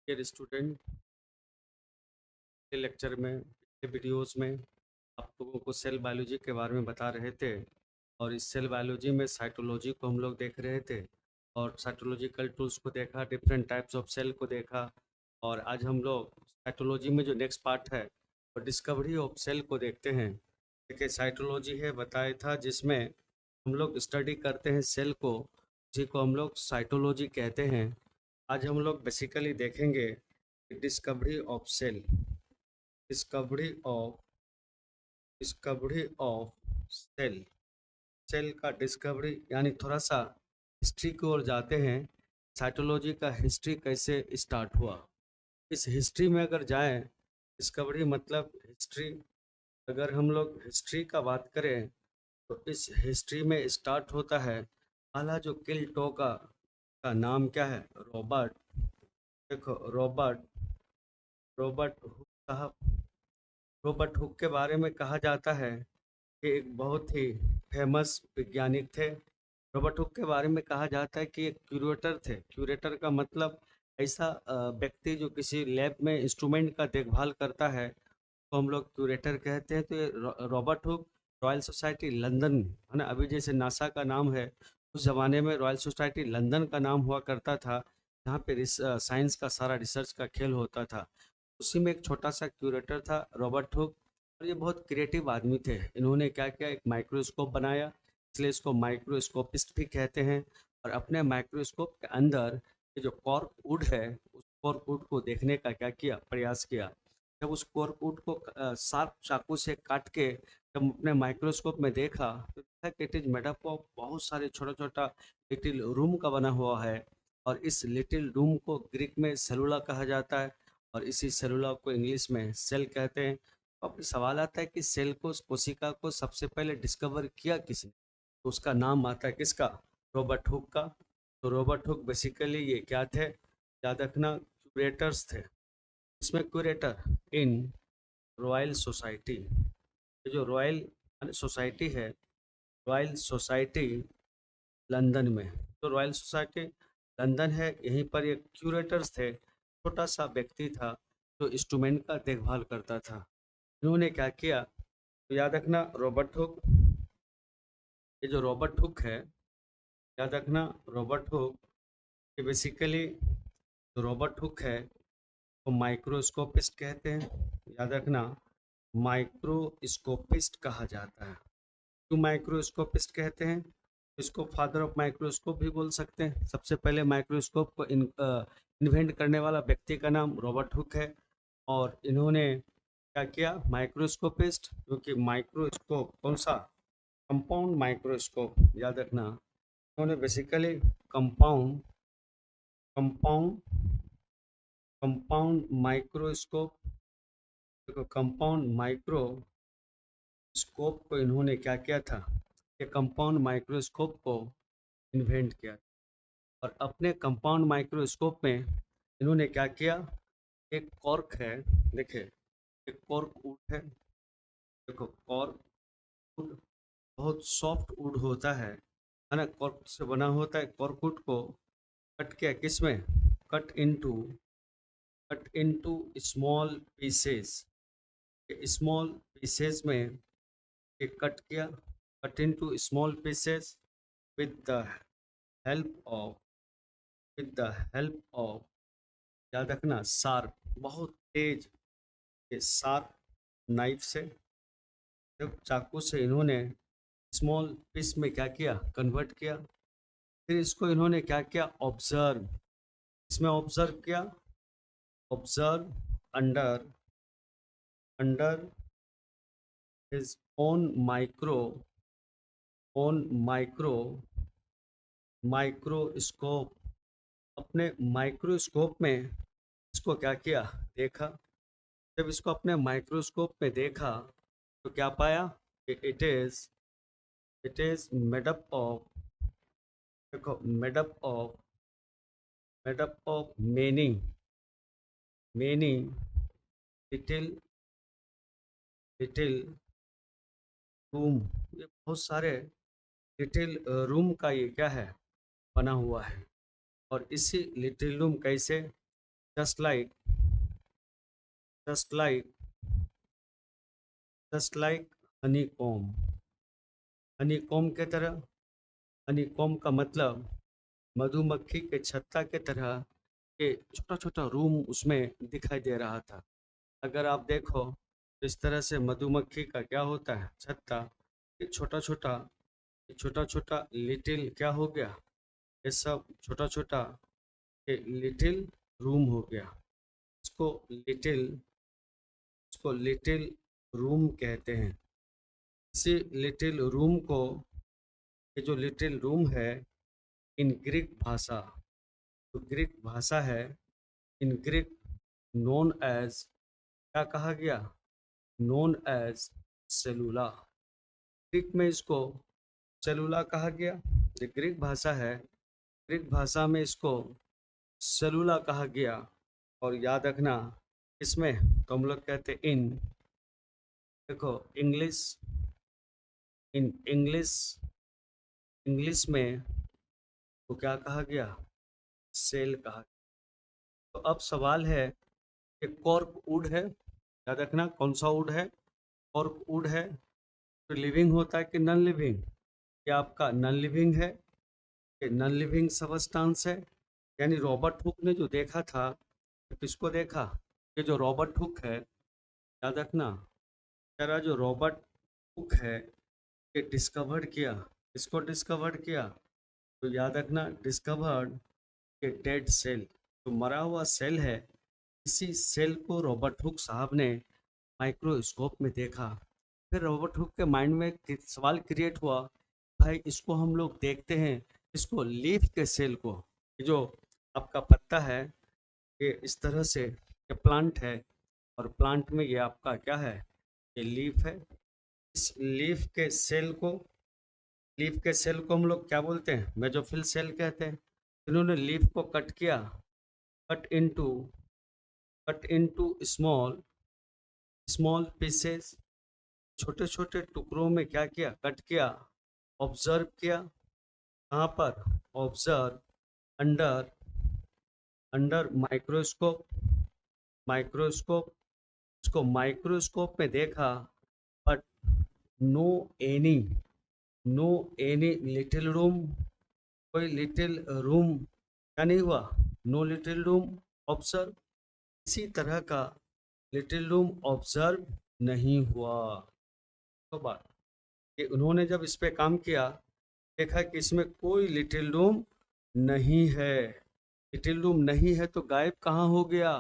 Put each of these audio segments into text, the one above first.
Dear student, पिछले lecture में पिछले वीडियोस में आप लोगों को सेल बायोलॉजी के बारे में बता रहे थे और इस सेल बायोलॉजी में साइटोलॉजी को हम लोग देख रहे थे और साइटोलॉजिकल टूल्स को देखा, डिफरेंट टाइप्स ऑफ सेल को देखा। और आज हम लोग साइटोलॉजी में जो नेक्स्ट पार्ट है और डिस्कवरी ऑफ सेल को देखते हैं। देखिए, साइटोलॉजी है बताया था जिसमें हम लोग स्टडी करते हैं सेल को, उसी को हम लोग साइटोलॉजी कहते हैं। आज हम लोग बेसिकली देखेंगे discovery of cell, discovery of discovery of cell, cell का डिस्कवरी यानी थोड़ा सा हिस्ट्री की ओर जाते हैं। साइटोलॉजी का हिस्ट्री कैसे स्टार्ट हुआ, इस हिस्ट्री में अगर जाएं, डिस्कवरी मतलब हिस्ट्री। अगर हम लोग हिस्ट्री का बात करें तो इस हिस्ट्री में स्टार्ट होता है पहला जो किल टोका का नाम क्या है, रॉबर्ट। देखो, रॉबर्ट रॉबर्ट हुक साहब। रॉबर्ट हुक के बारे में कहा जाता है कि एक बहुत ही फेमस वैज्ञानिक थे। रॉबर्ट हुक के बारे में कहा जाता है कि एक क्यूरेटर थे। क्यूरेटर का मतलब ऐसा व्यक्ति जो किसी लैब में इंस्ट्रूमेंट का देखभाल करता है, तो हम लोग क्यूरेटर कहते हैं। तो ये Robert Hooke royal society London है ना, अभी जैसे नासा का नाम है, उस जमाने में रॉयल सोसाइटी लंदन का नाम हुआ करता था, जहाँ पे साइंस का सारा रिसर्च का खेल होता था। उसी में एक छोटा सा क्यूरेटर था रॉबर्ट हुक। और ये बहुत क्रिएटिव आदमी थे। इन्होंने क्या किया, एक माइक्रोस्कोप बनाया, इसलिए इसको माइक्रोस्कोपिस्ट भी कहते हैं। और अपने माइक्रोस्कोप के अंदर ये जो कॉर्क वुड है, उस कॉर्क वुड को देखने का क्या किया, प्रयास किया। जब उस कॉर्क वुड को शार्प चाकू से काट के जब अपने माइक्रोस्कोप में देखा, तो देखा कि it is made up of बहुत सारे छोटा छोटा लिटिल रूम का बना हुआ है। और इस लिटिल रूम को ग्रीक में सेलुला कहा जाता है और इसी सेलुला को इंग्लिश में सेल कहते हैं। तो अब सवाल आता है कि सेल को, कोशिका को सबसे पहले डिस्कवर किया किसने, तो उसका नाम आता है किसका, रॉबर्ट हुक का। तो रॉबर्ट हुक बेसिकली ये क्या थे, याद रखना, क्यूरेटर्स थे। इसमें क्यूरेटर इन रॉयल सोसाइटी, ये जो रॉयल सोसाइटी है, रॉयल सोसाइटी लंदन में। तो रॉयल सोसाइटी लंदन है, यहीं पर ये क्यूरेटर्स थे। छोटा सा व्यक्ति था जो इंस्ट्रूमेंट का देखभाल करता था। इन्होंने क्या किया, तो याद रखना रॉबर्ट हुक, ये जो रॉबर्ट हुक है, याद रखना रॉबर्ट हुक, ये बेसिकली जो रॉबर्ट हुक है वो माइक्रोस्कोपिस्ट कहते हैं। याद रखना, माइक्रोस्कोपिस्ट कहा जाता है। क्यों माइक्रोस्कोपिस्ट कहते हैं, इसको फादर ऑफ माइक्रोस्कोप भी बोल सकते हैं। सबसे पहले माइक्रोस्कोप को इन्वेंट करने वाला व्यक्ति का नाम रॉबर्ट हुक है। और इन्होंने क्या किया, माइक्रोस्कोपिस्ट, क्योंकि माइक्रोस्कोप कौन सा, कंपाउंड माइक्रोस्कोप, याद रखना। उन्होंने basically compound compound compound microscope, देखो कंपाउंड माइक्रोस्कोप को इन्होंने क्या किया था, ये कंपाउंड माइक्रोस्कोप को इन्वेंट किया। और अपने कंपाउंड माइक्रोस्कोप में इन्होंने क्या किया, एक कॉर्क है, देखिए एक कॉर्क वुड है। देखो कॉर्क वुड बहुत सॉफ्ट वुड होता है ना, कॉर्क से बना होता है। कॉर्क वुड को कट किया, किसमें, cut into small pieces, small pieces में एक कट किया, cut into small pieces with the help of with the help of, याद रखना, शार्प, बहुत तेज ये शार्प नाइफ से, जब चाकू से इन्होंने स्मॉल पीस में क्या किया, कन्वर्ट किया। फिर इसको इन्होंने क्या किया, ऑब्जर्व, इसमें ऑब्जर्व किया, observe under under his own micro microscope, अपने माइक्रोस्कोप में इसको क्या किया, देखा। जब इसको अपने माइक्रोस्कोप में देखा तो क्या पाया, it is made up of, देखो made up of many many little little room, ये बहुत सारे लिटिल रूम का ये क्या है, बना हुआ है। और इसी लिटिल रूम कैसे, just like just like just like honeycomb, honeycomb के तरह। हनीकॉम का मतलब मधुमक्खी के छत्ता के तरह के छोटा छोटा रूम उसमें दिखाई दे रहा था। अगर आप देखो तो इस तरह से मधुमक्खी का क्या होता है छत्ता, ये छोटा छोटा, छोटा छोटा लिटिल क्या हो गया, ये सब छोटा छोटा ये लिटिल रूम हो गया। इसको लिटिल इसको लिटिल रूम कहते हैं। इसी लिटिल रूम को, ये जो लिटिल रूम है, इन ग्रीक भाषा, जो ग्रीक भाषा है, इन ग्रीक नोन एज क्या कहा गया, नोन एज सेलुला। ग्रीक में इसको सेलुला कहा गया। जो ग्रीक भाषा है, ग्रीक भाषा में इसको सेलुला कहा गया। और याद रखना इसमें तो हम लोग कहते हैं इन, देखो इंग्लिश, इन इंग्लिश, इंग्लिश में तो क्या कहा गया, सेल कहा गया। तो अब सवाल है कि कॉर्क वुड है, याद रखना कौन सा वुड है, कॉर्क वुड है, तो लिविंग होता है कि नॉन लिविंग, ये आपका नॉन लिविंग है, ये नॉन लिविंग सबस्टांस है। यानी रॉबर्ट हुक ने जो देखा था, किसको देखा, ये जो रॉबर्ट हुक है, याद रखना जरा, जो रॉबर्ट हुक है ये डिस्कवर्ड किया, इसको डिस्कवर्ड किया, तो याद रखना डिस्कवर्ड के डेड सेल, जो मरा हुआ सेल है, इसी सेल को रॉबर्ट हुक साहब ने माइक्रोस्कोप में देखा। फिर रॉबर्ट हुक के माइंड में एक सवाल क्रिएट हुआ, भाई इसको हम लोग देखते हैं, इसको लीफ के सेल को, ये जो आपका पत्ता है ये इस तरह से, ये प्लांट है और प्लांट में ये आपका क्या है, ये लीफ है। इस लीफ के सेल को, लीफ के सेल को हम लोग क्या बोलते हैं, मेसोफिल सेल कहते हैं। इन्होंने लीफ को कट किया, cut into cut into small small pieces, छोटे छोटे टुकड़ों में क्या किया, कट किया, ऑब्जर्व किया, कहाँ पर, observe under under microscope, microscope, इसको माइक्रोस्कोप में देखा, but no any no any little room, कोई लिटिल रूम क्या नहीं हुआ, नो लिटिल रूम ऑब्जर्व, इसी तरह का लिटिल रूम ऑब्जर्व नहीं हुआ। तो बात कि उन्होंने जब इस पे काम किया, देखा कि इसमें कोई लिटिल रूम नहीं है, लिटिल रूम नहीं है तो गायब कहाँ हो गया,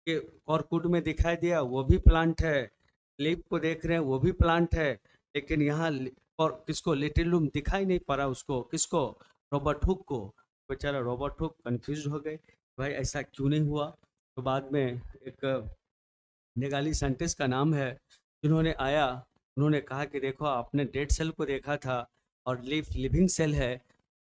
कि कॉर्कुट में दिखाई दिया वो भी प्लांट है, लीफ को देख रहे हैं वो भी प्लांट है, लेकिन यहाँ और किसको लिटिल रूम दिखाई नहीं पड़ा, उसको किसको, रॉबर्ट हुक को। बेचारा रॉबर्ट हुक कंफ्यूज हो गए, भाई ऐसा क्यों नहीं हुआ। तो बाद में एक निगाली साइंटिस्ट का नाम है, जिन्होंने आया, उन्होंने कहा कि देखो आपने डेड सेल को देखा था और लीफ लिविंग सेल है,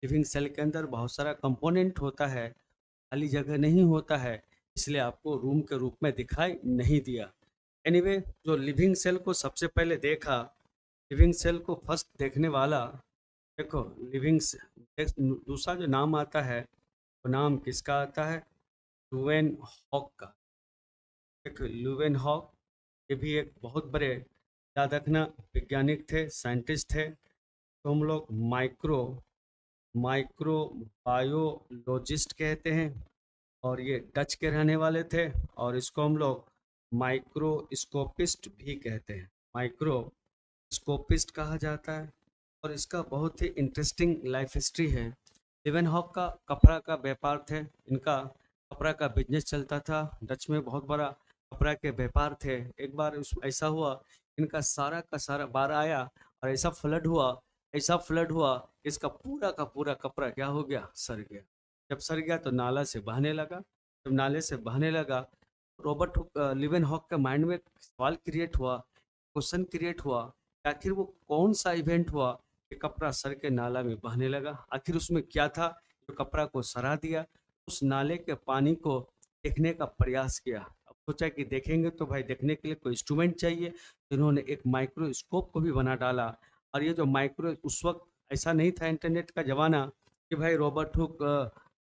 लिविंग सेल के अंदर बहुत सारा कंपोनेंट होता है, खाली जगह नहीं होता है, इसलिए आपको रूम के रूप में दिखाई नहीं दिया। एनीवे जो लिविंग सेल को सबसे पहले देखा, लिविंग सेल को फर्स्ट देखने वाला, देखो लिविंग दूसरा जो नाम आता है वो नाम किसका आता है, लुवेन हॉक का। एक लुवेन हॉक, ये भी एक बहुत बड़े, याद रखना वैज्ञानिक थे, साइंटिस्ट थे। तो हम लोग माइक्रोबायोलॉजिस्ट कहते हैं, और ये डच के रहने वाले थे, और इसको हम लोग माइक्रोस्कोपिस्ट भी कहते हैं, माइक्रोस्कोपिस्ट कहा जाता है। और इसका बहुत ही इंटरेस्टिंग लाइफ हिस्ट्री है। लिवेनहॉक का कपड़ा का व्यापार थे, इनका कपड़ा का बिजनेस चलता था, डच में बहुत बड़ा कपड़ा के व्यापार थे। एक बार ऐसा हुआ, इनका सारा का सारा बार आया और ऐसा फ्लड हुआ, इसका पूरा का पूरा कपड़ा क्या हो गया, सड़ गया। जब सड़ गया तो नाला से बहने लगा, जब नाले से बहने लगा, रॉबर्ट लिवेन हॉक के माइंड में सवाल क्रिएट हुआ, क्वेश्चन क्रिएट हुआ, आखिर वो कौन सा इवेंट हुआ कि कपड़ा सर के नाला में बहने लगा, आखिर उसमें क्या था जो कपड़ा को सरा दिया। उस नाले के पानी को देखने का प्रयास किया। अब सोचा कि देखेंगे तो भाई देखने के लिए कोई इंस्ट्रूमेंट चाहिए, तो इन्होंने एक माइक्रोस्कोप को भी बना डाला। और ये जो माइक्रो, उस वक्त ऐसा नहीं था इंटरनेट का ज़माना कि भाई रॉबर्ट हुक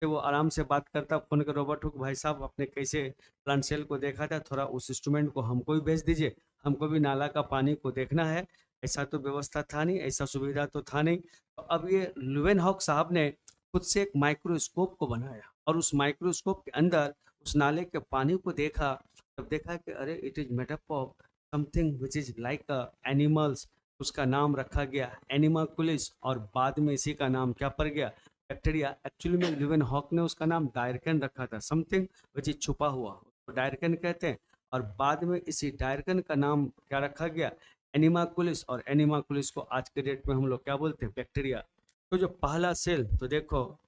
फिर वो आराम से बात करता, फ़ोन के रोबोट हुक, भाई साहब आपने कैसे प्लांट सेल को देखा था, थोड़ा उस इंस्ट्रूमेंट को हमको भी भेज दीजिए, हमको भी नाला का पानी को देखना है। ऐसा तो व्यवस्था था नहीं, ऐसा सुविधा तो था नहीं। तो अब ये ल्यूवेनहॉक साहब ने खुद से एक माइक्रोस्कोप को बनाया और उस माइक्रोस्कोप के अंदर उस नाले के पानी को देखा। तब देखा कि अरे it is made up of something which is like animals. उसका नाम रखा गया एनिमाकुलिस और बाद में इसी का नाम क्या पड़ गया, बैक्टीरिया। एक्चुअली में ल्यूवेनहॉक ने उसका नाम डायरकन रखा था, समथिंग विच इज छुपा हुआ, तो डायरकन कहते हैं। और बाद में इसी डायरकन का नाम क्या रखा गया, एनिमाकुलिस, और एनिमाकुलिस को आज के डेट में हम लोग क्या बोलते हैं, बैक्टीरिया। तो जो पहला सेल, तो देखो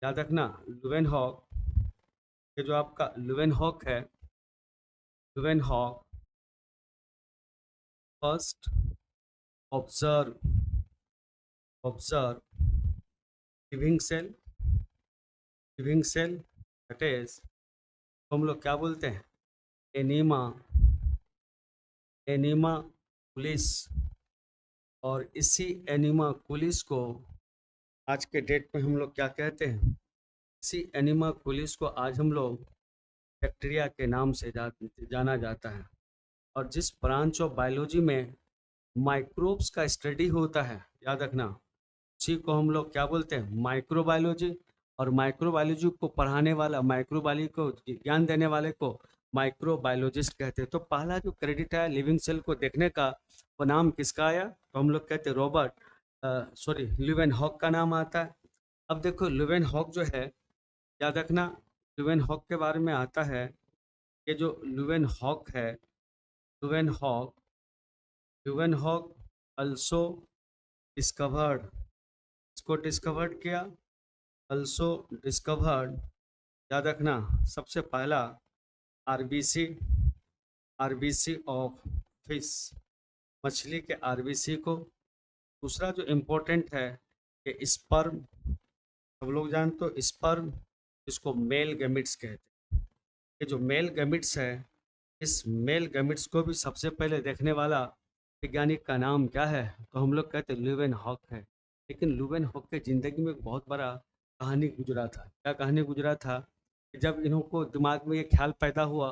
याद रखना ल्यूवेनहॉक, ये जो आपका ल्यूवेनहॉक है, Leeuwenhoek first observe observe living cell, living cell that is, तो हम लोग क्या बोलते हैं, एनीमा, एनीमा कुलिस। और इसी एनीमा कुलिस को आज के डेट में हम लोग क्या कहते हैं, इसी एनीमा कुलिस को आज हम लोग बैक्टीरिया के नाम से जाना जाता है। और जिस ब्रांच ऑफ बायोलॉजी में माइक्रोब्स का स्टडी होता है, याद रखना, उसी को हम लोग क्या बोलते हैं, माइक्रोबायोलॉजी। और माइक्रोबायोलॉजी को पढ़ाने वाला, माइक्रोबायोलॉजी को ज्ञान देने वाले को माइक्रोबायोलॉजिस्ट कहते हैं। तो पहला जो क्रेडिट है लिविंग सेल को देखने का, वो नाम किसका आया, तो हम लोग कहते हैं ल्यूवेनहॉक का नाम आता है। अब देखो ल्यूवेनहॉक जो है, याद रखना, ल्यूवेनहॉक के बारे में आता है, ये जो ल्यूवेनहॉक है, ल्यूवेनहॉक, ल्यूवेनहॉक अल्सो डिस्कवर्ड, इसको डिस्कवर्ड किया, अल्सो डिस्कवर्ड, याद रखना, सबसे पहला आरबीसी, आरबीसी ऑफ फिश, मछली के आरबीसी को। दूसरा जो इम्पोर्टेंट है कि स्पर्म, सब लोग जानते हो स्पर्म, इसको मेल गैमिट्स कहते हैं। ये जो मेल गैमिट्स है, इस मेल गैमिट्स को भी सबसे पहले देखने वाला वैज्ञानिक का नाम क्या है, तो हम लोग कहते हैं ल्यूवेनहॉक है। लेकिन ल्यूवेनहॉक के ज़िंदगी में एक बहुत बड़ा कहानी गुजरा था। क्या कहानी गुजरा था कि जब इन्हों दिमाग में ये ख्याल पैदा हुआ,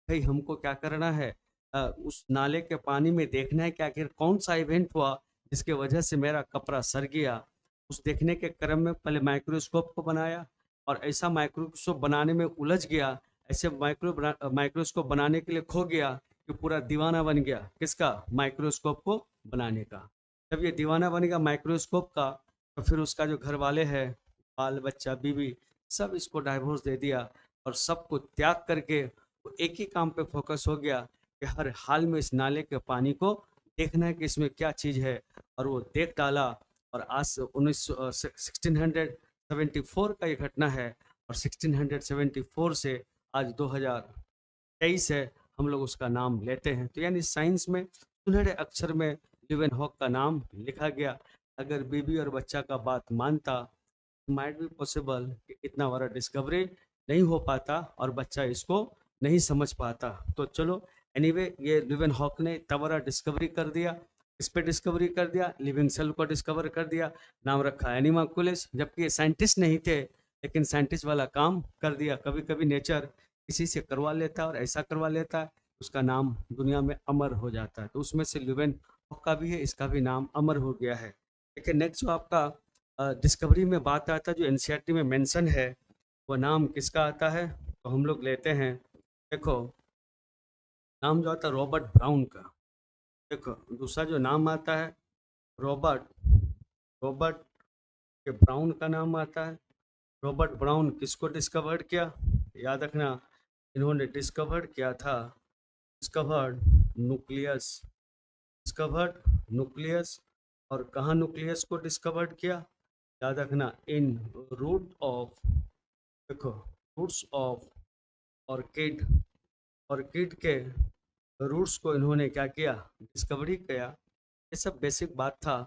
भाई हमको क्या करना है, उस नाले के पानी में देखना है कि आखिर कौन सा इवेंट हुआ जिसके वजह से मेरा कपड़ा सर गया। उस देखने के क्रम में पहले माइक्रोस्कोप को बनाया, और ऐसा माइक्रोस्कोप बनाने में उलझ गया, ऐसे माइक्रोस्कोप बनाने के लिए खो गया कि पूरा दीवाना बन गया किसका, माइक्रोस्कोप को बनाने का। जब ये दीवाना बन गया माइक्रोस्कोप का, तो फिर उसका जो घर वाले हैं, बाल बच्चा बीवी, सब इसको डाइवोर्स दे दिया, और सबको त्याग करके वो एक ही काम पे फोकस हो गया कि हर हाल में इस नाले के पानी को देखना है कि इसमें क्या चीज़ है। और वो देख डाला, और आज 1674 का ये घटना है, और 1674 से आज 2023 है, हम लोग उसका नाम लेते हैं। तो यानी साइंस में सुनहरे अक्षर में ल्यूवेनहॉक का नाम लिखा गया। अगर बीबी और बच्चा का बात मानता, माइट बी पॉसिबल कि इतना बड़ा डिस्कवरी नहीं हो पाता और बच्चा इसको नहीं समझ पाता। तो चलो एनीवे, ये ल्यूवेनहॉक ने इतना बड़ा डिस्कवरी कर दिया। इस पे डिस्कवरी कर दिया, लिविंग सेल को डिस्कवर कर दिया, नाम रखा एनिमाकुलिस। जबकि ये साइंटिस्ट नहीं थे, लेकिन साइंटिस्ट वाला काम कर दिया। कभी कभी नेचर किसी से करवा लेता है और ऐसा करवा लेता है, उसका नाम दुनिया में अमर हो जाता है। तो उसमें से ल्यूवेनहॉक का भी है, इसका भी नाम अमर हो गया है। लेकिन नेक्स्ट जो आपका डिस्कवरी में बात आता है, जो एनसीईआरटी में मेंशन है, वो नाम किसका आता है, तो हम लोग लेते हैं, देखो नाम जो आता है रॉबर्ट ब्राउन का। देखो दूसरा जो नाम आता है रॉबर्ट, रॉबर्ट के ब्राउन का नाम आता है। रॉबर्ट ब्राउन किसको डिस्कवर्ड किया, याद रखना, इन्होंने डिस्कवर्ड किया था, डिस्कवर्ड न्यूक्लियस, डिस्कवर्ड न्यूक्लियस। और कहाँ न्यूक्लियस को डिस्कवर्ड किया, याद रखना, इन रूट ऑफ, देखो रूट्स ऑफ ऑर्किड, ऑर्किड के रूट्स को इन्होंने क्या किया, डिस्कवरी किया। ये सब बेसिक बात था।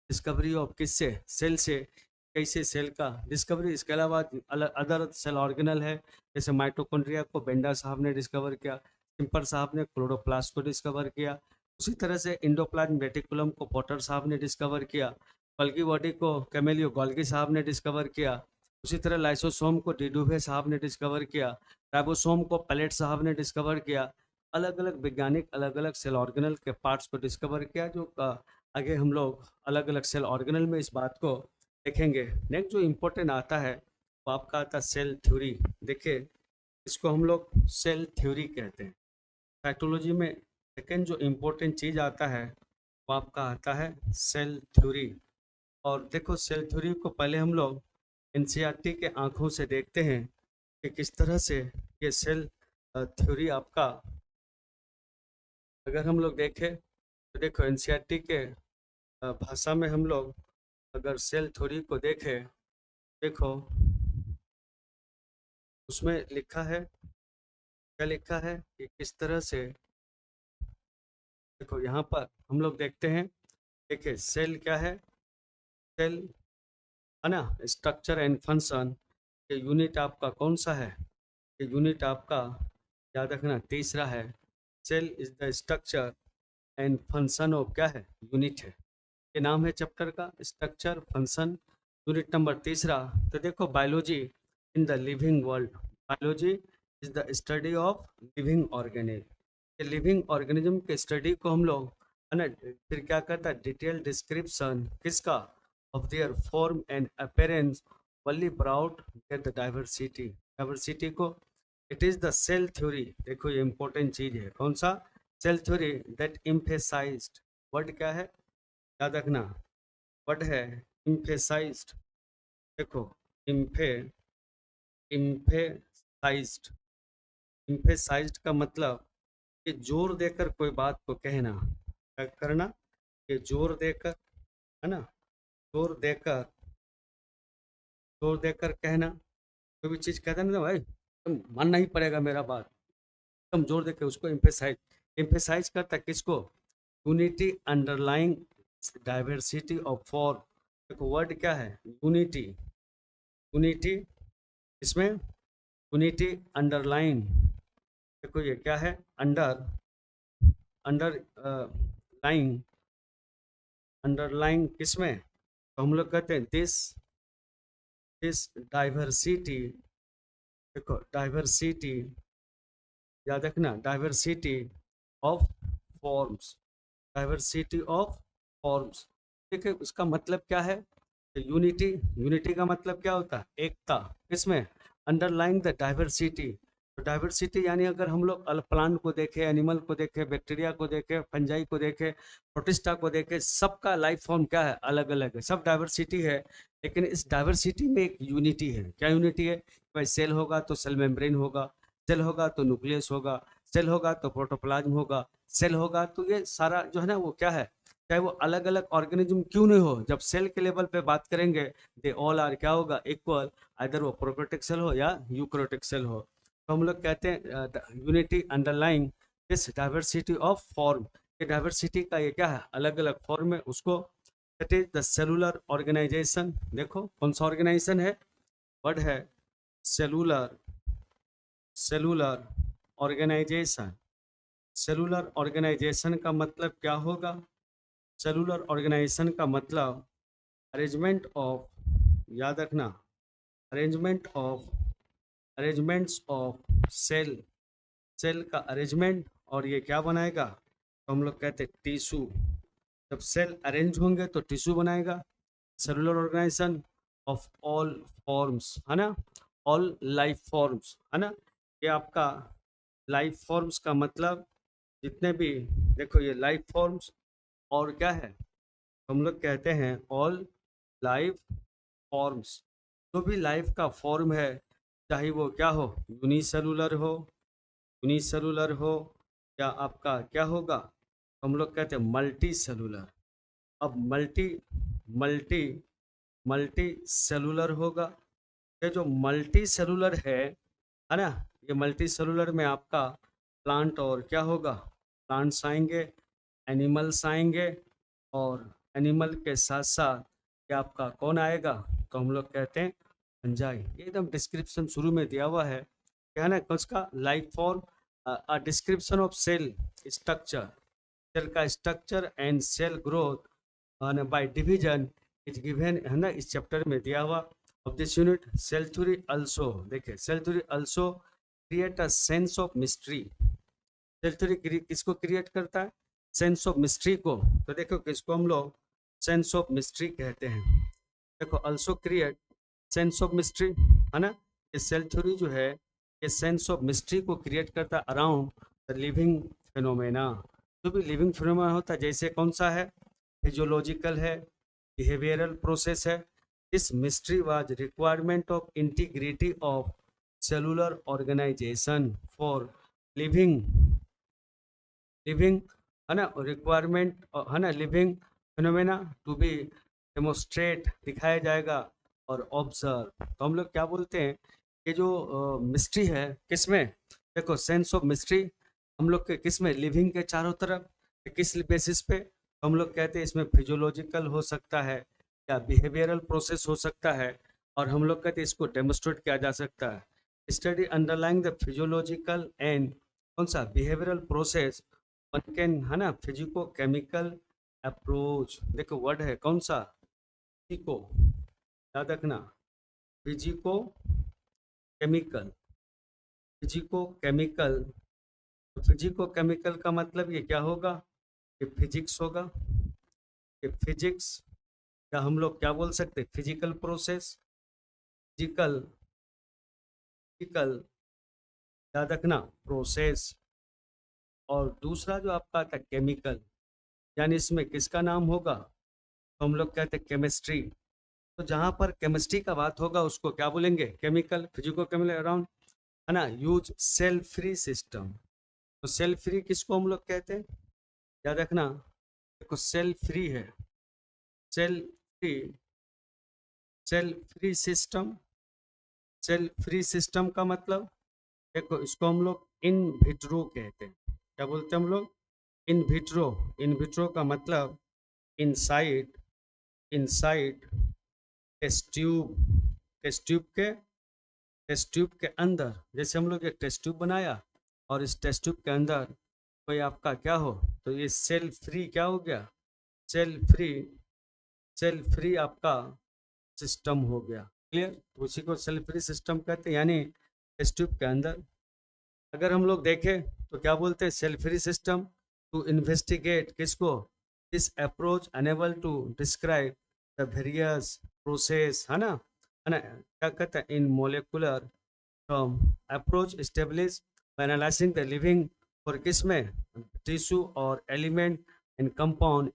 डिस्कवरी ऑफ किससे, सेल से, कैसे सेल का डिस्कवरी। इसके अलावा अदर सेल ऑर्गेनल है, जैसे माइटोकॉन्ड्रिया को बेंडा साहब ने डिस्कवर किया, सिंपर साहब ने क्लोरोप्लास्ट को डिस्कवर किया। उसी तरह से इंडोप्लाज्म रेटिकुलम को पोटर साहब ने डिस्कवर किया। गोल्गी बॉडी को कैमेलियो गोल्गी साहब ने डिस्कवर किया। उसी तरह लाइसोसोम को डिडुवे साहब ने डिस्कवर किया, राइबोसोम को पैलेट साहब ने डिस्कवर किया। अलग अलग वैज्ञानिक अलग अलग सेल ऑर्गेनल के पार्ट्स को डिस्कवर किया, जो आगे हम लोग अलग अलग सेल ऑर्गेनल में इस बात को देखेंगे। नेक्स्ट जो इम्पोर्टेंट आता है वो आपका आता है सेल थ्योरी। देखिए, इसको हम लोग सेल थ्योरी कहते हैं। साइटोलॉजी में सेकेंड जो इम्पोर्टेंट चीज़ आता है वो आपका आता है सेल थ्योरी। और देखो, सेल थ्योरी को पहले हम लोग एनसीईआरटी के आंखों से देखते हैं कि किस तरह से ये सेल थ्योरी आपका, अगर हम लोग देखें तो देखो एनसीईआरटी के भाषा में हम लोग अगर सेल थ्योरी को देखें, देखो उसमें लिखा है, क्या लिखा है कि किस तरह से, देखो यहाँ पर हम लोग देखते हैं। देखिए, सेल क्या है, सेल है ना, स्ट्रक्चर एंड फंक्शन। ये यूनिट आपका कौन सा है, ये यूनिट आपका याद रखना तीसरा है। Cell is the structure and function of, क्या है, यूनिट है। ये नाम है चैप्टर का, स्ट्रक्चर फंक्शन यूनिट नंबर तीसरा। तो देखो, biology in the living world, biology is the study of living organism. Living organism के स्टडी को हम लोग है ना फिर क्या करता है, डिटेल डिस्क्रिप्शन किसका, of their form and appearance only brought get the diversity, diversity को। It is the cell theory, देखो ये इंपॉर्टेंट चीज है, कौन सा, cell theory that emphasized, word क्या है, याद रखना, वर्ड है एम्फेसाइज्ड। देखो, इम्फे इम्फेसाइज्ड, इम्फेसाइज्ड का मतलब कि जोर देकर कोई बात को कहना, क्या करना, कि जोर देकर, है ना, जोर देकर, जोर देकर कहना। कोई भी चीज कहता ना, भाई तुम मानना ही पड़ेगा मेरा बात, तुम जोर देकर, उसको इम्फेसाइज, इम्फेसाइज करता है किसको, unity underlying diversity of form. देखो वर्ड क्या है, यूनिटी, यूनिटी, इसमें यूनिटी अंडरलाइन, देखो ये क्या है, अंडर, अंडर लाइन, अंडरलाइन किसमें, तो हम लोग कहते हैं दिस डाइवर्सिटी। देखो डाइवर्सिटी, याद रखना, diversity of forms, diversity of forms. देखिए उसका मतलब क्या है, यूनिटी, यूनिटी का मतलब क्या होता है, एकता, किसमें, अंडरलाइंग द डाइवर्सिटी। तो डाइवर्सिटी यानी अगर हम लोग प्लांट को देखें, एनिमल को देखें, बैक्टीरिया को देखें, फंजाई को देखें, प्रोटिस्टा को देखें, सबका लाइफ फॉर्म क्या है, अलग अलग है, सब डाइवर्सिटी है। लेकिन इस डाइवर्सिटी में एक यूनिटी है, क्या यूनिटी है, भाई सेल होगा तो सेल मेम्ब्रेन होगा, सेल होगा तो न्यूक्लियस होगा, सेल होगा तो प्रोटोप्लाज्म होगा, सेल होगा तो ये सारा जो है ना वो क्या है, चाहे वो अलग अलग ऑर्गेनिज्म क्यों नहीं हो, जब सेल के लेवल पे बात करेंगे दे ऑल आर क्या होगा, इक्वल, अदर वो प्रोकैरियोटिक सेल हो या यूकैरियोटिक सेल हो। तो हम लोग कहते हैं unity underlying this diversity of form, ये डाइवर्सिटी का ये क्या है, अलग अलग फॉर्म है उसको, that is the cellular organisation. देखो कौन सा ऑर्गेनाइजेशन है, वर्ड है cellular, cellular organisation. Cellular organisation का मतलब क्या होगा, सेलुलर ऑर्गेनाइजेशन का मतलब अरेंजमेंट ऑफ, याद रखना, arrangement of, arrangements of cell, cell का अरेंजमेंट, और ये क्या बनाएगा, तो हम लोग कहते हैं टिश्यू। जब सेल अरेंज होंगे तो टिश्यू बनाएगा। Cellular organisation of all forms, है ना, ऑल लाइफ फॉर्म्स, है ना, ये आपका लाइफ फॉर्म्स का मतलब जितने भी, देखो ये लाइफ फॉर्म्स, और क्या है, हम लोग कहते हैं ऑल लाइफ फॉर्म्स, जो भी लाइफ का फॉर्म है, चाहे वो क्या हो, यूनिसेलुलर हो, यूनिसेलुलर हो, या आपका क्या होगा, हम लोग कहते हैं मल्टी सेलुलर। अब मल्टी, मल्टी, मल्टी सेलुलर होगा। ये जो मल्टी सेलुलर है ना, ये मल्टी सेलुलर में आपका प्लांट और क्या होगा, प्लांट्स आएंगे, एनिमल्स आएंगे, और एनिमल के साथ साथ ये आपका कौन आएगा, तो हम लोग कहते हैं फंजाई। ये एकदम डिस्क्रिप्शन शुरू में दिया हुआ है, क्या है ना, उसका life form, description of cell structure, cell का structure and cell growth by division is given, है ना, इस चैप्टर में दिया हुआ। of this unit. Cell theory also, देखिए cell theory also create a sense of mystery. Cell theory किसको create करता है? Sense of mystery को. तो देखो किसको हम लोग sense of mystery कहते हैं. देखो also create sense of mystery, है ना. ये सेल थ्योरी जो है ये सेंस ऑफ मिस्ट्री को क्रिएट करता है अराउंड द लिविंग फिनोमेना. जो भी लिविंग फिनोमेना होता है, जैसे कौन सा है, फिजियोलॉजिकल है, बिहेवियरल प्रोसेस है. This mystery was requirement of integrity of cellular organisation for living living, है ना, रिक्वायरमेंट, है ना, living phenomena to be demonstrate, दिखाया जाएगा, और ऑब्जर्व. तो हम लोग क्या बोलते हैं, ये जो मिस्ट्री है किसमें, देखो सेंस ऑफ मिस्ट्री हम लोग के किसमें, लिविंग के चारों तरफ, किस बेसिस पे, तो हम लोग कहते हैं इसमें फिजियोलॉजिकल हो सकता है या बिहेवियरल प्रोसेस हो सकता है, और हम लोग कहते हैं इसको डेमोस्ट्रेट किया जा सकता है. Study underlying the physiological and कौन सा बिहेवियरल प्रोसेस वन कैन, है ना, फिजिको केमिकल अप्रोच. देखो वर्ड है कौन सा, फिजिको, याद रखना, physico chemical, physico chemical. Physico chemical का मतलब ये क्या होगा, ये फिजिक्स होगा, ये फिजिक्स, या हम लोग क्या बोल सकते हैं फिजिकल प्रोसेस, फिजिकल, फिजिकल, याद रखना, प्रोसेस. और दूसरा जो आपका आता है केमिकल, यानी इसमें किसका नाम होगा, तो हम लोग कहते हैं केमिस्ट्री. तो जहाँ पर केमिस्ट्री का बात होगा उसको क्या बोलेंगे, केमिकल, फिजिको केमिकल अराउंड, है ना. Use cell free system. तो सेल फ्री किसको हम लोग कहते हैं, याद रखना, देखो सेल फ्री है, cell free, cell free system. Cell free system का मतलब, देखो इसको हम लोग इन विट्रो कहते हैं. क्या बोलते हैं हम लोग, इन विट्रो. इन विट्रो का मतलब inside, inside test tube, test tube के, टेस्ट ट्यूब के अंदर, जैसे हम लोग एक टेस्ट ट्यूब बनाया और इस टेस्ट ट्यूब के अंदर कोई आपका क्या हो, तो ये सेल फ्री क्या हो गया, सेल फ्री, सेल फ्री आपका सिस्टम हो गया. क्लियर, उसी को सेल फ्री सिस्टम कहते हैं, यानी टेस्ट ट्यूब के अंदर. अगर हम लोग देखें तो क्या बोलते हैं, cell free system to investigate किसको, this approach enable to describe the various process, है ना, क्या कहते हैं, in molecular from approach establish by analyzing the living for किस में, टिश्यू और element and compound.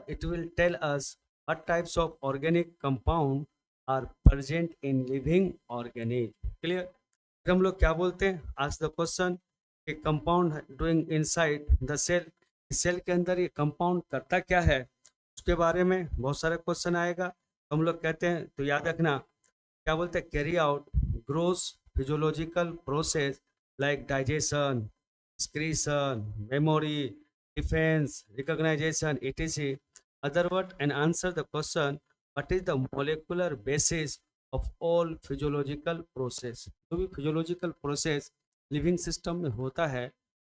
it will tell us what types of organic compound are present in living organism. clear. हम लोग क्या बोलते हैं, आस्क द क्वेश्चन कि compound doing inside the cell, cell के अंदर ये कंपाउंड करता क्या है, उसके बारे में बहुत सारे क्वेश्चन आएगा. हम लोग कहते हैं, तो याद रखना क्या बोलते हैं, carry out gross physiological process like digestion, excretion, memory, defense, recognition, etc. Other word and answer the question, what is the molecular basis of all physiological process. जो भी फिजियोलॉजिकल प्रोसेस लिविंग सिस्टम में होता है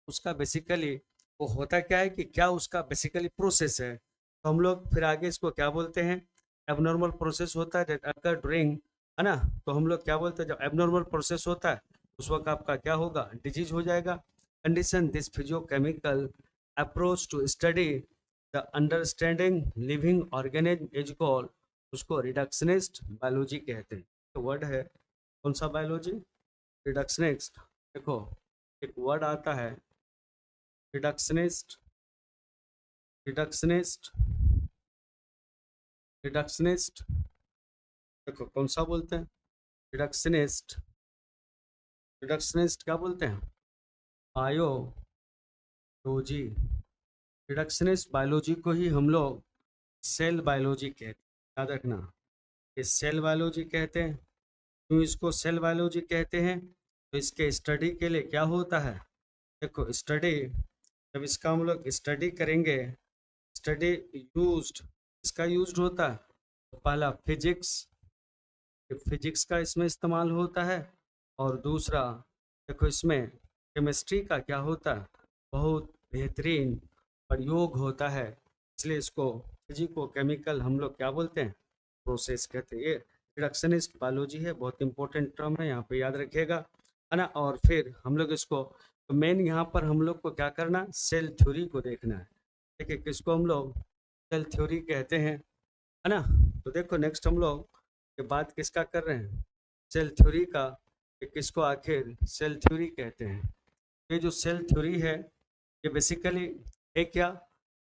उसका basically वो होता क्या है, कि क्या उसका बेसिकली प्रोसेस है. तो हम लोग फिर आगे इसको क्या बोलते हैं, एबनॉर्मल प्रोसेस होता है अगर ड्यूरिंग, है ना. तो हम लोग क्या बोलते हैं, जब एबनॉर्मल प्रोसेस होता है उस वक्त आपका क्या होगा, डिजीज हो जाएगा. Condition this physicochemical approach to study the understanding living organism is called, उसको रिडक्शनिस्ट बायोलॉजी कहते हैं. तो वर्ड है कौन सा, बायोलॉजी, रिडक्शनिस्ट. देखो एक वर्ड आता है रिडक्शनिस्ट, रिडक्शनिस्ट, रिडक्शनिस्ट. देखो कौन सा बोलते हैं, रिडक्शनिस्ट. रिडक्शनिस्ट क्या बोलते हैं, बायोलॉजी. रिडक्शनिस्ट बायोलॉजी को ही हम लोग सेल बायोलॉजी कहते हैं. याद रखना ये सेल बायोलॉजी कहते हैं. क्यों इसको सेल बायोलॉजी कहते हैं, तो इसके स्टडी के लिए क्या होता है, देखो स्टडी, जब इसका हम लोग स्टडी करेंगे, स्टडी यूज्ड, इसका यूज्ड होता है, तो पहला फिजिक्स, फिजिक्स का इसमें इस्तेमाल होता है, और दूसरा देखो इसमें केमिस्ट्री का क्या होता है, बहुत बेहतरीन प्रयोग होता है. इसलिए इसको फिजिको केमिकल हम लोग क्या बोलते हैं, प्रोसेस कहते हैं. ये रिडक्शनिस्ट बायोलॉजी है, बहुत इंपॉर्टेंट टर्म है, यहाँ पे याद रखिएगा, है ना। और फिर हम लोग इसको मेन यहाँ पर हम लोग को क्या करना, सेल थ्योरी को देखना है। देखिए किसको हम लोग सेल थ्योरी कहते हैं, है ना। तो देखो नेक्स्ट हम लोग ये बात किसका कर रहे हैं, सेल थ्योरी का, कि किसको आखिर सेल थ्योरी कहते हैं। ये जो सेल थ्योरी है ये बेसिकली है क्या,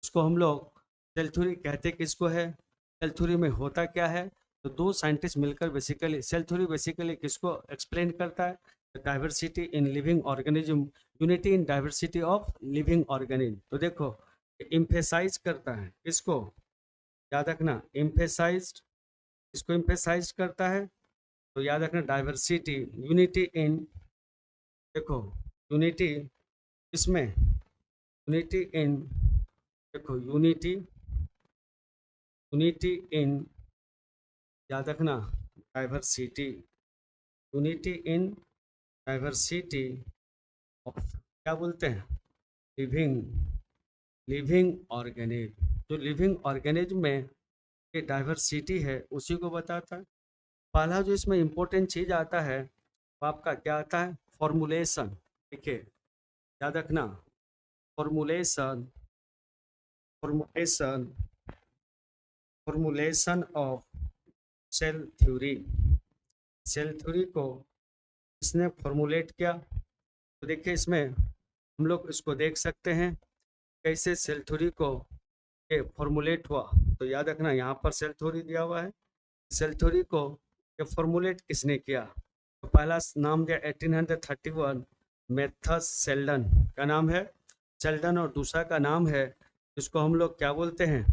उसको हम लोग सेल थ्योरी कहते किसको है, सेल थ्योरी में होता क्या है। तो दो साइंटिस्ट मिलकर बेसिकली सेल थ्योरी बेसिकली किसको एक्सप्लेन करता है, diversity in living organism, unity in diversity of living organism. तो देखो इम्फेसाइज करता है किसको, याद रखना इम्फेसाइज, इसको इम्फेसाइज करता है। तो याद रखना डाइवर्सिटी, यूनिटी इन, देखो यूनिटी इसमें, यूनिटी इन, देखो यूनिटी, यूनिटी इन, याद रखना diversity, unity in diversity of, क्या बोलते हैं, लिविंग, लिविंग ऑर्गेनिज्म। जो लिविंग ऑर्गेनिज्म में ये डाइवर्सिटी है उसी को बताता है। पहला जो इसमें इंपॉर्टेंट चीज आता है वो आपका क्या आता है, फॉर्मुलेशन। देखिए याद रखना formulation, formulation, formulation of cell theory. Cell theory को इसने फॉर्मुलेट किया। तो देखिए इसमें हम लोग इसको देख सकते हैं कैसे सेल थ्योरी को ये फॉर्मुलेट हुआ। तो याद रखना यहाँ पर सेल थ्योरी दिया हुआ है, सेल थ्योरी को ये फॉर्मुलेट किसने किया। तो पहला नाम दिया 1831 मैथस सेल्डन, का नाम है सेल्डन, और दूसरा का नाम है जिसको हम लोग क्या बोलते हैं,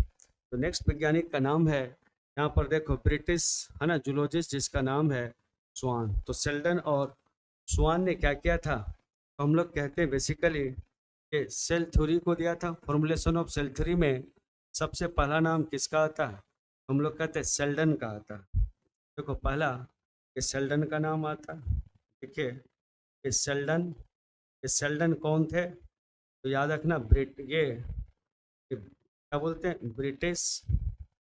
तो नेक्स्ट वैज्ञानिक का नाम है यहाँ पर देखो ब्रिटिश, है ना, जूलॉजिस्ट जिसका नाम है स्वान। तो सेल्डन और स्वान ने क्या किया था, तो हम लोग कहते हैं बेसिकली ये सेल थ्योरी को दिया था। फॉर्मुलेशन ऑफ सेल थ्योरी में सबसे पहला नाम किसका आता है, हम लोग कहते हैं सेल्डन का आता है। देखो पहला ये सेल्डन का नाम आता है। देखिए ये सेल्डन, ये सेल्डन कौन थे, तो याद रखना ये क्या बोलते हैं ब्रिटिश,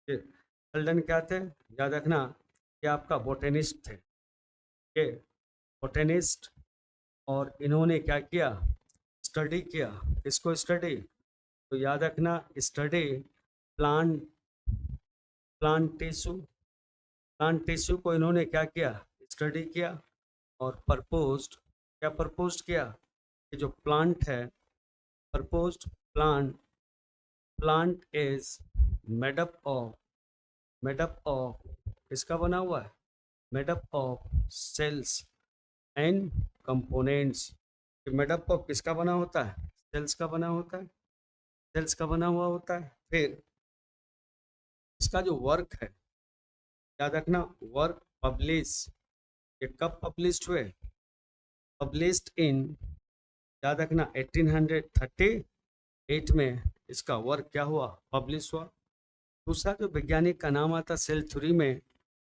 ये सेल्डन क्या थे, याद रखना ये आपका बोटेनिस्ट थे, ये बोटेनिस्ट। और इन्होंने क्या किया, स्टडी किया, इसको स्टडी, तो याद रखना study plant, plant tissue, plant tissue को इन्होंने क्या किया, स्टडी किया। और प्रपोज्ड, क्या प्रपोज्ड किया, कि जो प्लांट है, proposed plant, plant is made up of, made up of किसका बना हुआ है, made up of cells and components. Made up of किसका बना होता है, सेल्स का बना होता है, सेल्स का बना हुआ होता है। फिर इसका जो वर्क है, याद रखना वर्क पब्लिश, ये कब पब्लिश्ड हुए, पब्लिश्ड इन, याद रखना 1838 में इसका वर्क क्या हुआ, पब्लिश हुआ। दूसरा जो वैज्ञानिक का नाम आता है सेल थ्योरी में,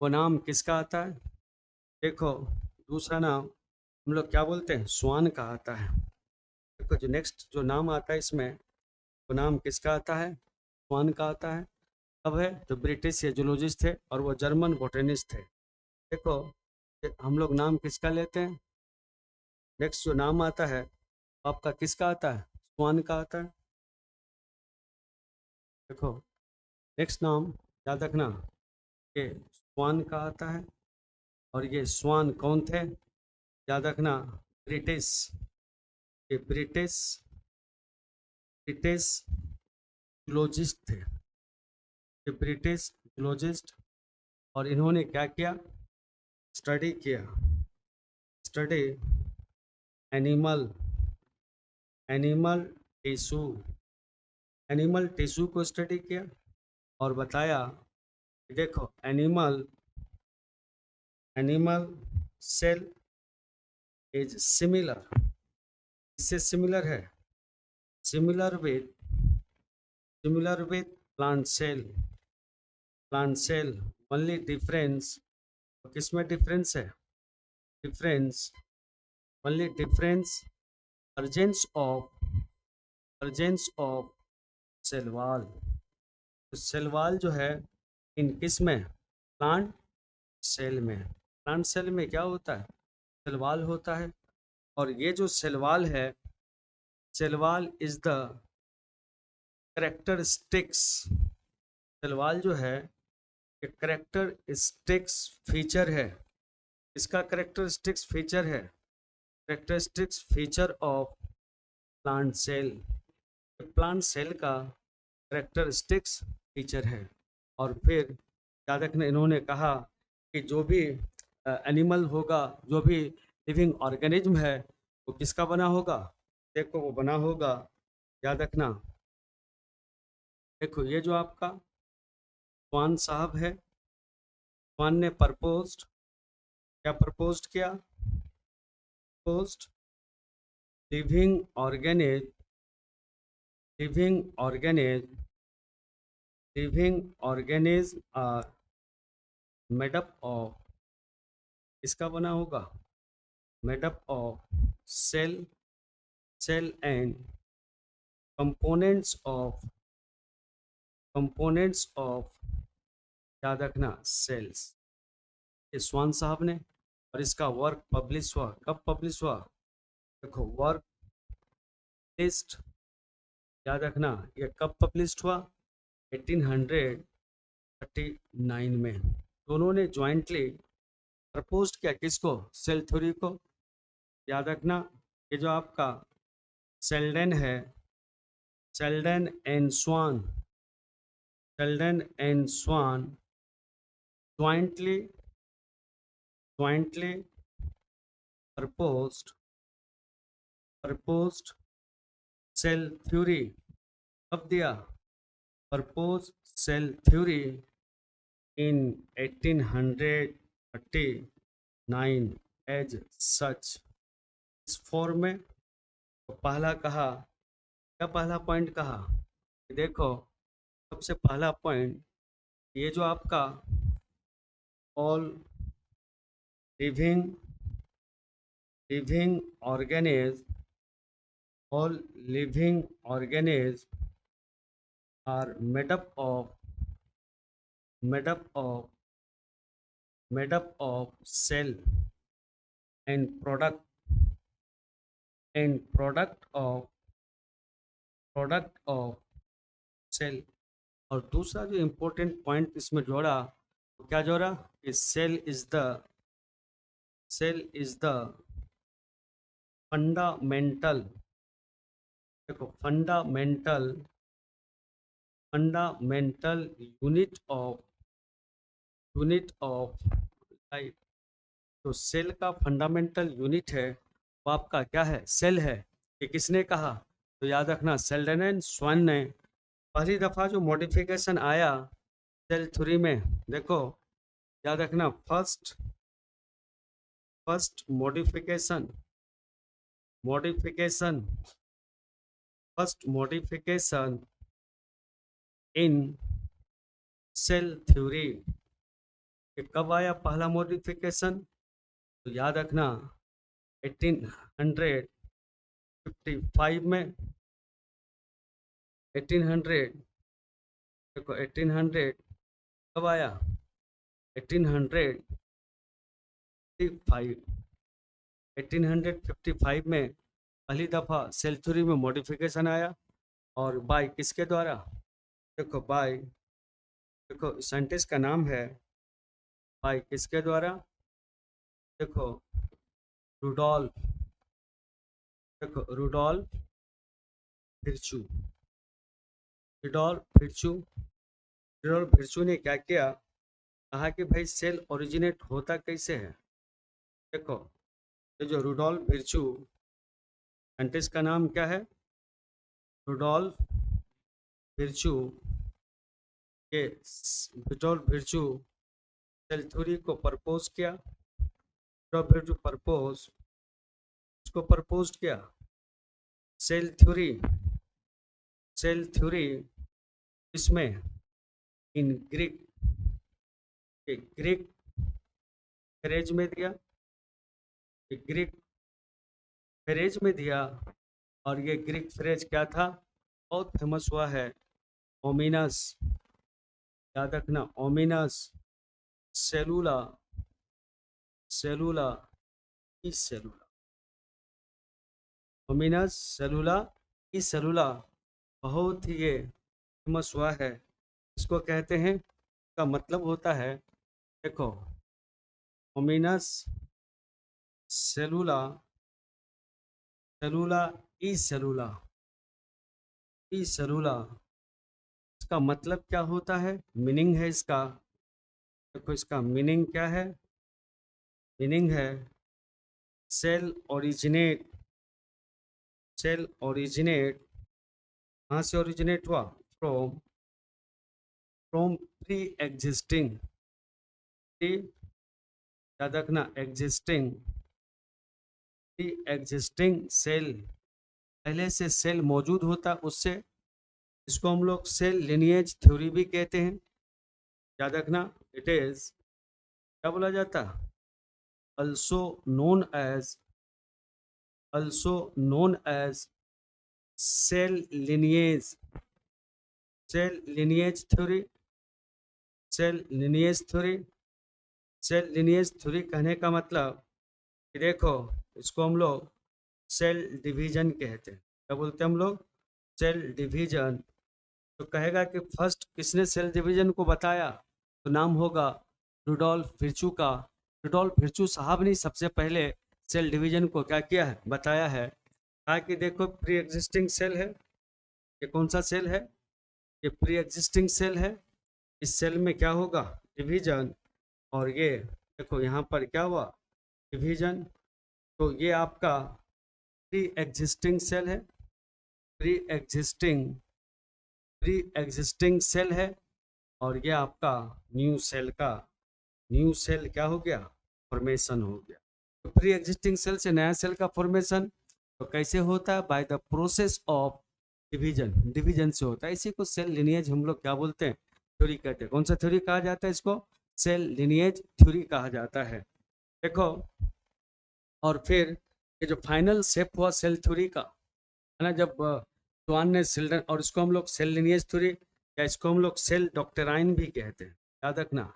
वो नाम किसका आता है, देखो दूसरा नाम हम लोग क्या बोलते हैं, स्वान का आता है। देखो जो नेक्स्ट जो नाम आता है इसमें, वो नाम किसका आता है, स्वान का आता है। अब है तो ब्रिटिश जूलॉजिस्ट थे और वो जर्मन बोटेनिस्ट थे। देखो हम लोग नाम किसका लेते हैं, नेक्स्ट जो नाम आता है आपका किसका आता है, स्वान का आता है। देखो नेक्स्ट नाम याद रखना ये स्वान का आता है। और ये स्वान कौन थे, याद रखना ब्रिटिश, ये ब्रिटिश, ब्रिटिश जूलॉजिस्ट थे, ये ब्रिटिश जूलॉजिस्ट। और इन्होंने क्या किया, स्टडी किया, study animal, animal tissue, animal tissue को स्टडी किया। और बताया कि देखो animal, animal cell is similar, इससे सिमिलर है, similar with, similar with plant cell, plant cell only difference, किसमें डिफरेंस है, difference only difference absence of, absence of cell wall. तो सेल वॉल जो है इन किस में, प्लांट सेल में। प्लांट सेल में क्या होता है? सेल वॉल होता है। और ये जो सेल वॉल है, cell wall is the characteristics, cell wall जो है ये कैरेक्टरिस्टिक्स फीचर है। इसका कैरेक्टरिस्टिक्स फीचर है, characteristics feature of plant cell. Plant cell का कैरेक्टरिस्टिक्स फीचर है। और फिर याद रखना, इन्होंने कहा कि जो भी एनिमल होगा, जो भी लिविंग ऑर्गेनिज्म है, वो किसका बना होगा? देखो वो बना होगा, याद रखना, देखो ये जो आपका स्वान साहब है, स्वान ने प्रपोज्ड, क्या प्रपोज्ड किया? Proposed living organism, living organism, living organism are made up of, इसका बना होगा made up of cell, cell and components of, याद रखना, सेल्स। ये स्वान साहब ने, और इसका वर्क पब्लिश हुआ, कब पब्लिश हुआ? देखो वर्क लिस्ट, याद रखना, ये कब पब्लिश हुआ? 1839 में। दोनों ने ज्वाइंटली प्रपोज किया, किसको? सेल थ्योरी को। याद रखना, ये जो आपका सेल्डन है, Schleiden and Schwann, Schleiden and Schwann jointly proposed cell theory, कब दिया? proposed cell theory in 1839 as such। इस फॉर्म में तो पहला कहा, क्या पहला पॉइंट कहा? देखो सबसे पहला पॉइंट, ये जो आपका all living organism, all living organisms are made up of made up of cell and product of cell। और दूसरा जो इम्पोर्टेंट पॉइंट इसमें जोड़ा, तो क्या जोड़ा? कि सेल इज द फंडामेंटल, देखो फंडामेंटल यूनिट ऑफ लाइफ। तो सेल का फंडामेंटल यूनिट है वो आपका क्या है? सेल है। ये किसने कहा? तो याद रखना, सेल्डन एंड स्वान ने। पहली दफा जो मॉडिफिकेशन आया सेल थ्योरी में, देखो याद रखना, first modification in cell theory, कब आया पहला मॉडिफिकेशन? तो याद रखना 1855 में। 1800, देखो 1800 कब आया? 1855, 1855 में पहली दफा सेल थ्योरी में मॉडिफिकेशन आया। और बाय किसके द्वारा? देखो बाय, देखो साइंटिस्ट का नाम है बाय किसके द्वारा? देखो रुडोल्फ, देखो रुडोल्फ विर्चू, रुडोल्फ विर्चू ने क्या किया? कहा कि भाई सेल ओरिजिनेट होता कैसे है। देखो ये जो रुडोल्फ विर्चू, साइंटिस्ट का नाम क्या है? Rudolf Virchow. ये रुडोल्फ विर्चू सेल थ्योरी को प्रपोज किया। रुडोल्फ विर्चू इसको प्रपोज किया, सेल थ्योरी इसमें इन ग्रीक फ्रेज में दिया, ग्रीक फ्रेज में दिया। और ये ग्रीक फ्रेज क्या था? बहुत फेमस हुआ है, ओमिनस, याद रखना, ओमिनस सेलुला सेलुला ई सेलुला, होमिनस सेलुला ई सेलुला बहुत ही ये फेमस हुआ है। इसको कहते हैं, का मतलब होता है, देखो, होमिनस सेलुला, सेलुला ई सेलुला, ई सेलुला, इसका मतलब क्या होता है, मीनिंग है इसका, देखो इसका मीनिंग क्या है, मीनिंग है सेल ओरिजिनेट, सेल ओरिजिनेट, कहाँ से ओरिजिनेट हुआ, from, from pre existing, pre, याद रखना, एग्जिस्टिंग, प्री एग्जिस्टिंग सेल, पहले से सेल मौजूद होता उससे, इसको हम लोग सेल लिनिएज थ्योरी भी कहते हैं, याद रखना, इट इज, क्या बोला जाता, also known as, also known as cell lineage, cell lineage theory, cell lineage theory, cell lineage theory कहने का मतलब कि देखो, इसको हम लोग सेल डिवीजन कहते हैं, क्या बोलते हैं हम लोग, सेल डिवीजन। तो कहेगा कि फर्स्ट किसने सेल डिवीजन को बताया, तो नाम होगा रुडोल्फ विर्चू का। रुडोल्फ विर्चू साहब ने सबसे पहले सेल डिवीजन को क्या किया है, बताया है। कहा कि देखो प्री एग्जिस्टिंग सेल है, ये कौन सा सेल है, ये प्री एग्जिस्टिंग सेल है, इस सेल में क्या होगा, डिवीजन, और ये देखो यहाँ पर क्या हुआ, डिवीजन, तो ये आपका प्री एग्जिस्टिंग सेल है, pre existing, pre existing cell है, और ये आपका न्यू सेल का, न्यू सेल क्या हो गया, फॉर्मेशन हो गया। तो प्री एग्जिस्टिंग सेल से नया सेल का फॉर्मेशन तो कैसे होता है, by the process of division, division से होता है। इसी को सेल लिनिएज हम लोग क्या बोलते हैं, थ्योरी कहते हैं। कौन सा थ्योरी कहा जाता है इसको, सेल लिनिएज थ्योरी कहा जाता है। देखो, और फिर ये जो फाइनल शेप हुआ सेल थ्योरी का, है ना, जब स्वान ने सेल, और इसको हम लोग सेल लिनिएज थ्योरी, या इसको हम लोग सेल डॉक्टराइन भी कहते हैं, याद रखना,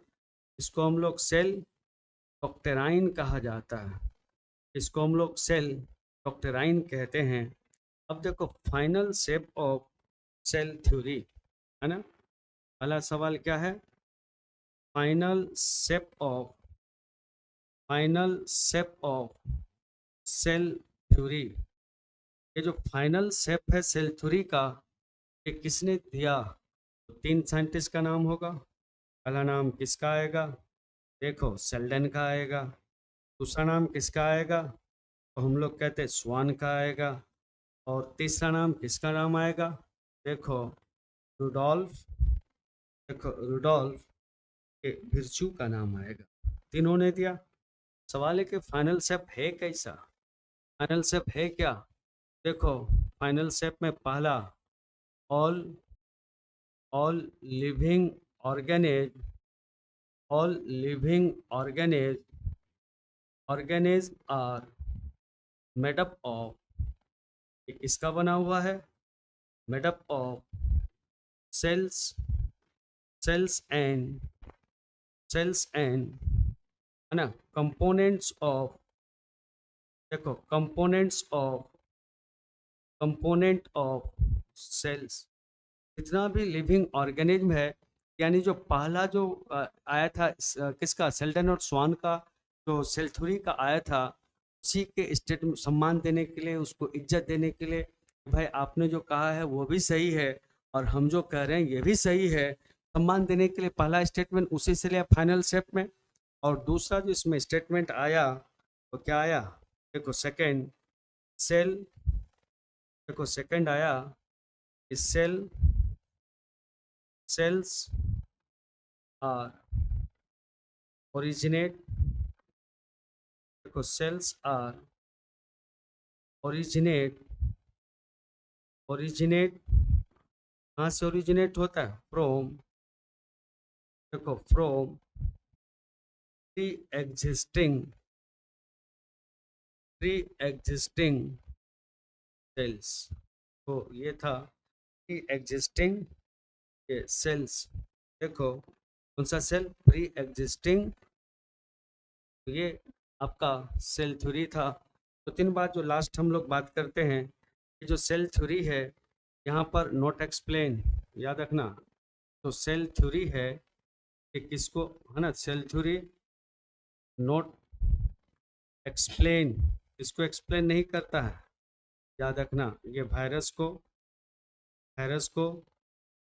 इसको हम लोग सेल डॉक्टराइन कहा जाता है, इसको हम लोग सेल डॉक्टराइन कहते हैं। अब देखो final shape of cell theory, है ना, पहला सवाल क्या है, final shape of, final shape of cell theory, ये जो फाइनल शेप है सेल थ्योरी का, ये किसने दिया, तो तीन साइंटिस्ट का नाम होगा। पहला नाम किसका आएगा, देखो सेल्डन का आएगा। दूसरा नाम किसका आएगा, तो हम लोग कहते हैं स्वान का आएगा। और तीसरा नाम किसका नाम आएगा, देखो रुडोल्फ, देखो रुडोल्फ के विर्चू का नाम आएगा, तीनों ने दिया। सवाल है कि फाइनल शेप है कैसा, फाइनल शेप है क्या, देखो फाइनल शेप में पहला, all, all living organisms, all living organisms, organisms are made up of, किसका बना हुआ है, made up of cells, cells and, cells and, है ना, कंपोनेंट्स ऑफ, देखो components of, component of cells, जितना भी लिविंग ऑर्गेनिज्म है, यानी जो पहला जो आया था किसका, सेल्डन और स्वान का, जो सेल थ्योरी का आया था, उसी के स्टेट सम्मान देने के लिए, उसको इज्जत देने के लिए, भाई आपने जो कहा है वो भी सही है और हम जो कह रहे हैं ये भी सही है, सम्मान देने के लिए पहला स्टेटमेंट उसी से लिया फाइनल स्टेप में। और दूसरा जो इसमें स्टेटमेंट आया वो क्या आया, देखो सेकंड सेल, देखो सेकंड आया, इस सेल, सेल्स आर ओरिजिनेट, देखो सेल्स आर ओरिजिनेट, ओरिजिनेट कहाँ से ओरिजिनेट होता है, फ्रॉम, देखो from pre existing, pre existing cells, तो ये था प्री एग्जिस्टिंग ये सेल्स। देखो कौन सा सेल, प्री एग्जिस्टिंग, ये आपका सेल थ्योरी था। तो 3 बात जो लास्ट हम लोग बात करते हैं कि जो सेल थ्योरी है यहाँ पर नॉट एक्सप्लेन, याद रखना। तो सेल थ्योरी है कि किसको, है ना, सेल थ्योरी नॉट एक्सप्लेन, इसको एक्सप्लेन नहीं करता है, याद रखना। ये वायरस को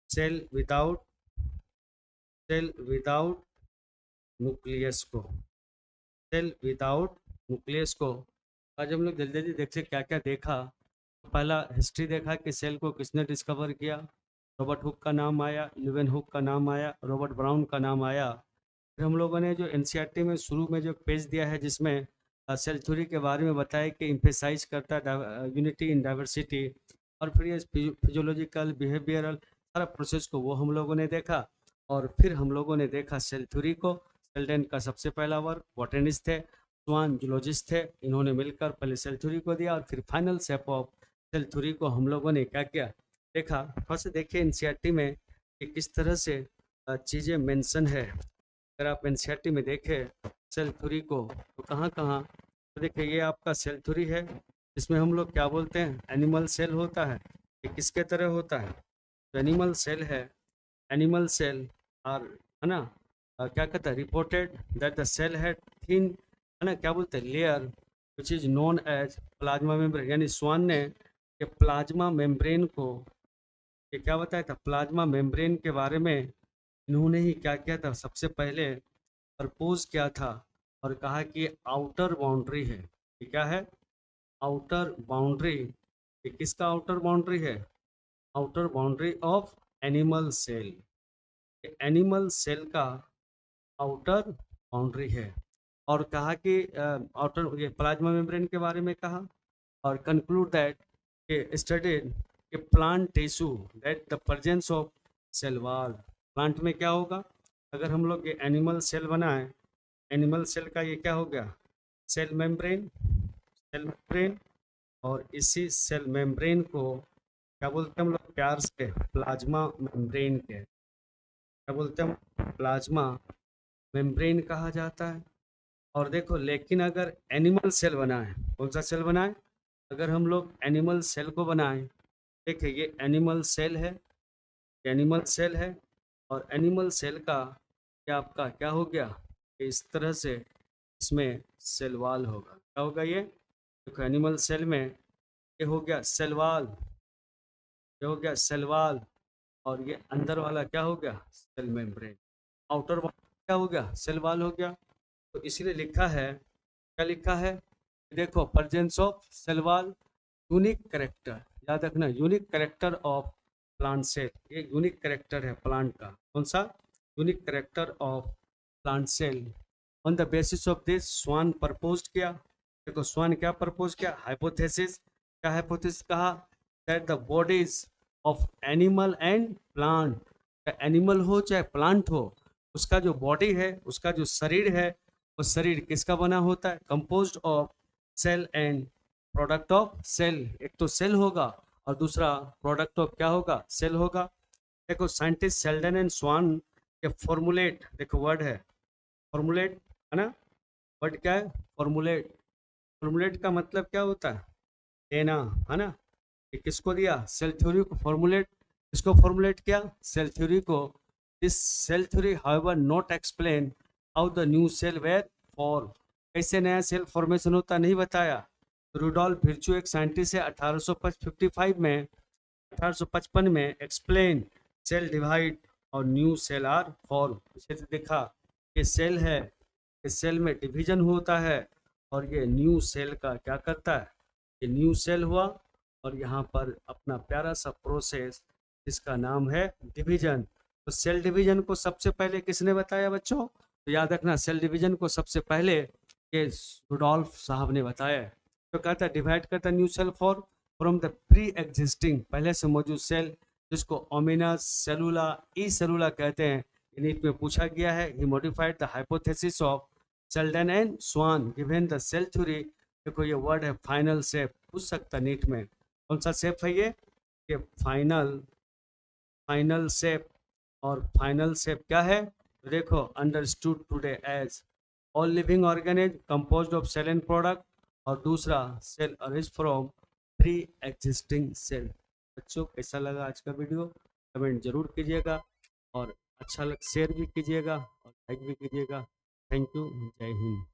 सेल विदाउट न्यूक्लियस को सेल विदाउट न्यूक्लियस को आज हम लोग जल्दी जल्दी देखते क्या क्या देखा। पहला हिस्ट्री देखा कि सेल को किसने डिस्कवर किया। रॉबर्ट हुक का नाम आया, ल्यूवेन हुक का नाम आया, रॉबर्ट ब्राउन का नाम आया। फिर हम लोगों ने जो एनसीईआरटी में शुरू में जो पेज दिया है जिसमें सेल थ्योरी के बारे में बताया कि इम्फेसाइज करता है यूनिटी इन डाइवर्सिटी, और फिर ये फिजियोलॉजिकल बिहेवियरल सारा प्रोसेस को वो हम लोगों ने देखा। और फिर हम लोगों ने देखा सेल थ्योरी को। सेल्डेन का सबसे पहला वर्क, बॉटनिस्ट थे, स्वान जूलॉजिस्ट थे, इन्होंने मिलकर पहले सेल थ्योरी को दिया और फिर final step of cell theory को हम लोगों ने क्या किया, देखा। फर्स्ट देखिए एनसीईआरटी में कि किस तरह से चीज़ें मेंशन है। अगर आप एनसीईआरटी में देखें सेल थ्योरी को तो कहाँ कहाँ, तो देखिए ये आपका सेल थ्योरी है, इसमें हम लोग क्या बोलते हैं, एनिमल सेल होता है। ये किसके तरह होता है, तो एनिमल सेल है। एनिमल सेल आर, है ना, क्या कहता है, रिपोर्टेड दैट द सेल है थिन, है ना, क्या बोलते हैं, layer which is known as plasma membrane. यानी स्वान ने ये प्लाज्मा मेम्ब्रेन को, ये क्या बताया था, प्लाज्मा मेम्ब्रेन के बारे में इन्होंने ही क्या किया था, सबसे पहले प्रपोज किया था और कहा कि आउटर बाउंड्री है। ये क्या है, आउटर बाउंड्री। ये किसका आउटर बाउंड्री है, outer boundary of animal cell. Animal cell का आउटर बाउंड्री है। और कहा कि आउटर, ये प्लाज्मा मेम्ब्रेन के बारे में कहा। और कंक्लूड दैट स्टडीड कि plant tissue that the presence of cell wall. Plant में क्या होगा, अगर हम लोग ये एनिमल सेल बनाए, एनिमल सेल का ये क्या हो गया, सेल मेम्ब्रेन। और इसी सेल मेम्ब्रेन को क्या बोलते हैं हम लोग प्यार से, प्लाज्मा मेम्ब्रेन के, क्या बोलते हैं, प्लाज्मा मेम्ब्रेन कहा जाता है। और देखो लेकिन अगर एनिमल सेल बनाए, कौन सा सेल बनाए, अगर हम लोग एनिमल सेल को बनाएं, देखिए ये एनिमल सेल है, एनिमल सेल है। और एनिमल सेल का क्या आपका क्या हो गया, कि इस तरह से इसमें सेल वॉल होगा। क्या होगा ये, देखो एनिमल सेल में ये हो गया सेल वॉल, ये हो गया सेल वॉल। और ये अंदर वाला क्या हो गया, सेल मेम्ब्रेन। आउटर वॉल क्या हो गया, सेल वॉल हो गया। तो इसलिए लिखा है, क्या लिखा है, देखो presence of cell wall, unique character, याद रखना, unique character of plant cell. ये यूनिक करेक्टर है प्लांट का, कौन सा, unique character of plant cell. On the basis of this Schwann propose किया। देखो स्वान क्या प्रपोज किया, हाइपोथेसिस। क्या हाइपोथेसिस कहा, that the bodies of animal and plant, animal हो चाहे प्लांट हो, उसका जो बॉडी है, उसका जो शरीर है, वो शरीर किसका बना होता है, composed of cell and product of cell. एक तो सेल होगा और दूसरा प्रोडक्ट ऑफ क्या होगा, सेल होगा। देखो साइंटिस्ट शेल्डन एंड स्वान के फॉर्मुलेट, देखो वर्ड है फॉर्मुलेट, है ना, वर्ड क्या है, फॉर्मुलेट। फॉर्मुलेट का मतलब क्या होता है, देना, है ना। ये किसको दिया, सेल थ्योरी को फॉर्मुलेट, किसको फॉर्मुलेट किया, सेल थ्योरी को। This cell theory however not explain how the new cell were form, कैसे नया सेल फॉर्मेशन होता नहीं बताया। रूडोल्फ विर्चू एक साइंटिस्ट है, 1855 में एक्सप्लेन सेल डिवाइड और न्यू सेल आर फॉर्म। इसे देखा कि सेल है, इस सेल में डिवीजन होता है और ये न्यू सेल का क्या करता है, ये न्यू सेल हुआ। और यहाँ पर अपना प्यारा सा प्रोसेस जिसका नाम है डिवीजन। तो सेल डिवीजन को सबसे पहले किसने बताया बच्चों, तो याद रखना सेल डिवीजन को सबसे पहले ये रुडोल्फ साहब ने बताया। तो कहता है डिवाइड करता new cell for from the pre existing, पहले से मौजूद सेल, जिसको ओमिनस सेलुला ई सेलुला कहते हैं। नीट में पूछा गया है, he modified the hypothesis of Schleiden and Schwann given the cell theory. देखो ये वर्ड है फाइनल शेप, पूछ सकता नीट में, कौन सा शेप है ये फाइनल, फाइनल शेप। और फाइनल शेप क्या है, देखो understood today as all living organism composed of cell and product, और दूसरा cell arise from pre existing cell. बच्चों कैसा लगा आज का वीडियो, कमेंट जरूर कीजिएगा, और अच्छा लग शेयर भी कीजिएगा और लाइक भी कीजिएगा। थैंक यू, जय हिंद।